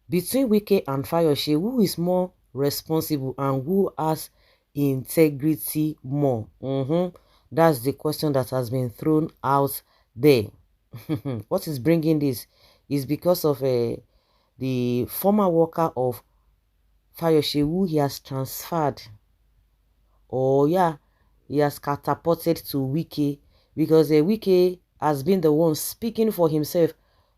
Between Wike and Fayose, who is more responsible and who has integrity more? That's the question that has been thrown out there. What is bringing this is because of the former worker of Fayose who he has transferred, or yeah, he has catapulted to Wike, because Wike has been the one speaking for himself,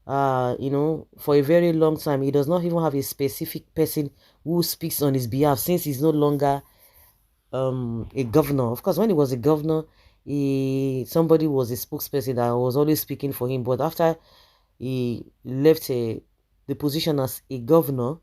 for a very long time. He does not even have a specific person who speaks on his behalf, since he's no longer a governor. Of course, when he was a governor, somebody was a spokesperson that was always speaking for him. But after he left the position as a governor,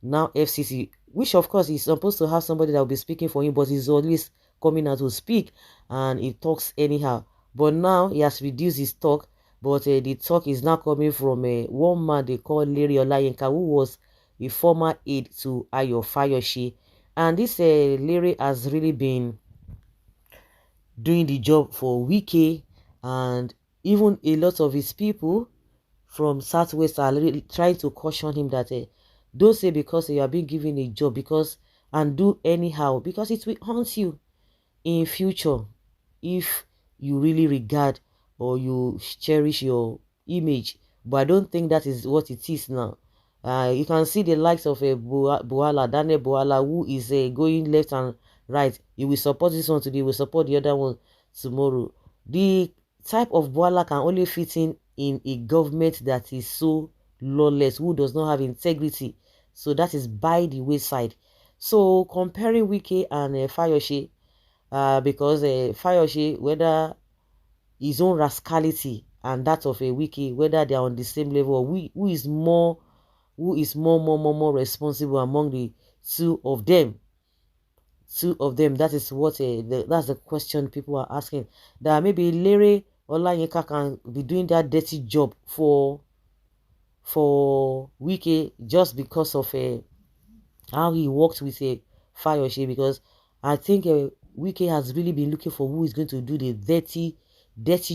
now FCC, which of course he's supposed to have somebody that will be speaking for him, but he's always coming out to speak and he talks anyhow. But now he has reduced his talk, but the talk is now coming from one man they call Larry Olayinka, who was a former aide to Ayo Fayose. And this Larry has really been doing the job for Wike, and even a lot of his people from Southwest are really trying to caution him that don't say because you are being given a job because and do anyhow, because it will haunt you in future if you really regard or you cherish your image. But I don't think that is what it is now. You can see the likes of a Buala, Daniel Buala, who is going left and right. He will support this one today, he will support the other one tomorrow. The type of Buala can only fit in a government that is so lawless, who does not have integrity. So that is by the wayside. So comparing Wike and Fayose, because Fayose, whether his own rascality and that of a Wike, whether they are on the same level, or who is more responsible among the two of them. Two of them. That is what that's the question people are asking. That maybe Larry Olayinka can be doing that dirty job for Wike just because of how he worked with a Fayose, because I think Wike has really been looking for who is going to do the dirty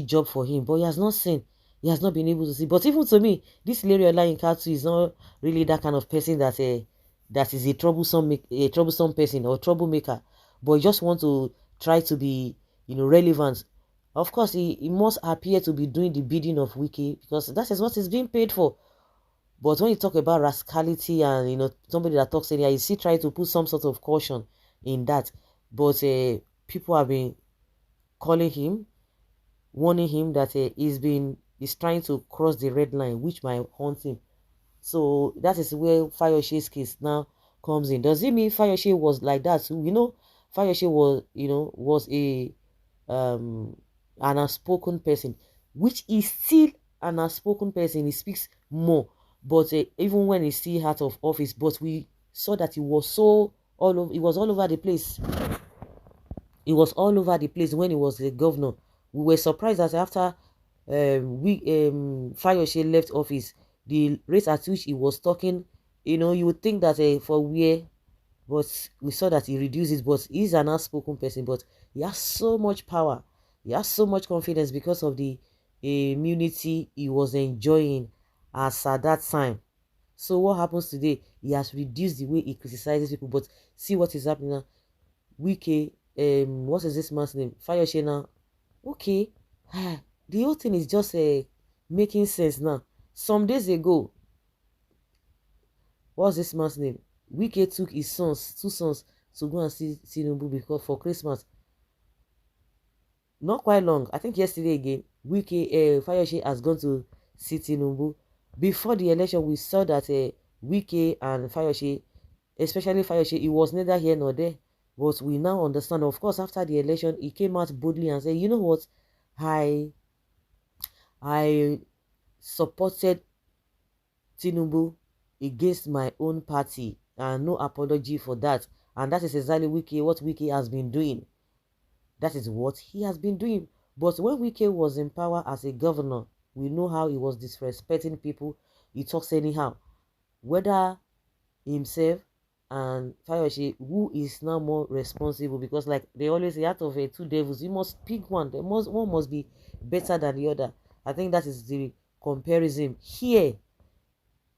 job for him, but he has not seen. He has not been able to see. But even to me, this Larry Olayinka too is not really that kind of person that is a troublesome person or troublemaker, but he just want to try to be relevant. Of course, he must appear to be doing the bidding of Wike, because that is what he's being paid for. But when you talk about rascality and somebody that talks anyhow, you see trying to put some sort of caution in that. But people have been calling him, warning him that he's trying to cross the red line, which might haunt him. So that is where Fayose's case now comes in. Does it mean Fayose was like that? So, Fayose was um an outspoken person, which is still an outspoken person. He speaks more, but even when he's still out of office, but we saw that he was so all over. He was all over the place. He was all over the place when he was the governor. We were surprised that after Fayose left office, the rate at which he was talking, you would think that for where, but we saw that he reduced it. But he's an outspoken person, but he has so much power, he has so much confidence because of the immunity he was enjoying as at that time. So what happens today? He has reduced the way he criticizes people. But see what is happening now. Wike, what is this man's name? Fayose now. Okay, the whole thing is just making sense now. Some days ago, what's this man's name? Wike took his two sons, to go and see Tinubu because for Christmas. Not quite long, I think yesterday again, Fayose has gone to see Tinubu. Before the election, we saw that Wike and Fayose, especially Fayose, he was neither here nor there. But we now understand, of course, after the election, he came out boldly and said, you know what, I I supported Tinubu against my own party, and no apology for that. And that is exactly what Wike has been doing. That is what he has been doing. But when Wike was in power as a governor, we know how he was disrespecting people. He talks anyhow. Whether himself and Fayose, who is now more responsible, because like they always say, out of two devils, you must pick one. One must be better than the other. I think that is the comparison here.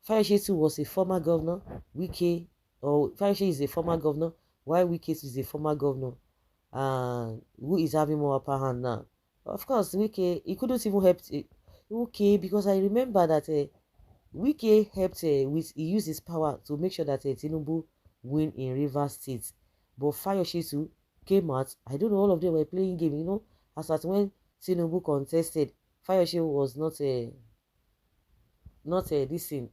Fayose too was a former governor. Wike, or Fayose is a former governor, while Wike is a former governor. And who is having more upper hand now? Of course, Wike, he couldn't even help Wike, because I remember that Wike helped with, he used his power to make sure that Tinubu win in Rivers State. But Fayose too came out. I don't know, all of them were playing game, as at when Tinubu contested, Fayose was not this thing,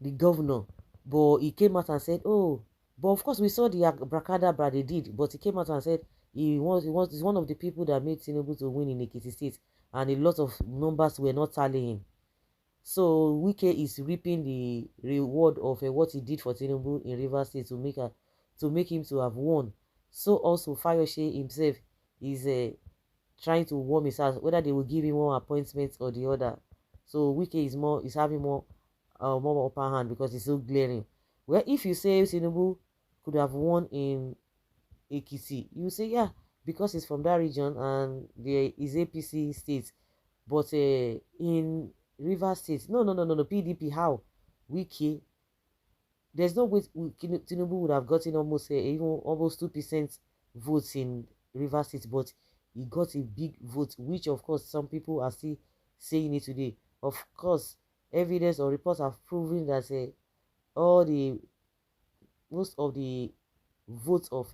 the governor, but he came out and said, oh, but of course we saw the abracadabra they did, but he came out and said he's one of the people that made Tinubu to win in Ekiti State, and a lot of numbers were not tallying. So Wike is reaping the reward of what he did for Tinubu in Rivers State to make him to have won. So also Fayose himself is trying to warm his heart whether they will give him one appointment or the other. So Wike is having more upper hand because it's so glaring. Well, if you say Tinubu could have won in Ekiti, you say yeah, because he's from that region and there is APC state. But in River State, no, PDP, how? Wiki, there's no way Tinubu would have gotten almost even almost 2% votes in River State, but he got a big vote, which of course some people are still saying it today. Of course, evidence or reports have proven that all the most of the votes of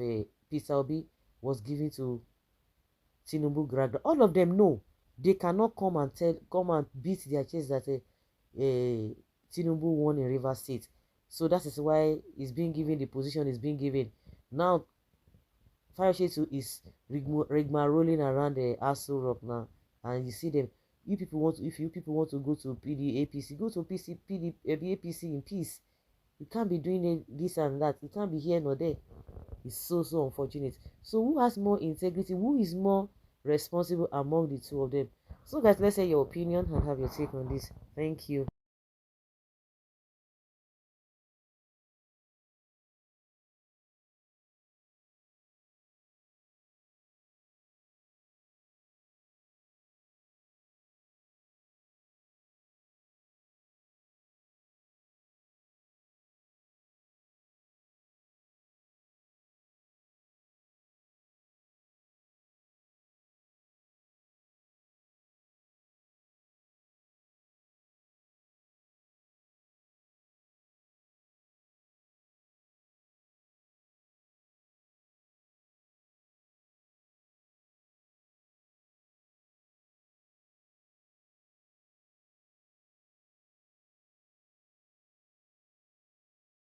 Peter Obi was given to Tinubu graduate. All of them know they cannot come and beat their chest that Tinubu won in River State. So that is why he's being given the position he's being given. Now, Fayose is rolling around the Aso Rock now, and you see them. If you people want to go to APC, go to APC in peace. You can't be doing this and that. You can't be here nor there. It's so unfortunate. So who has more integrity? Who is more responsible among the two of them? So guys, let's say your opinion and have your take on this. Thank you.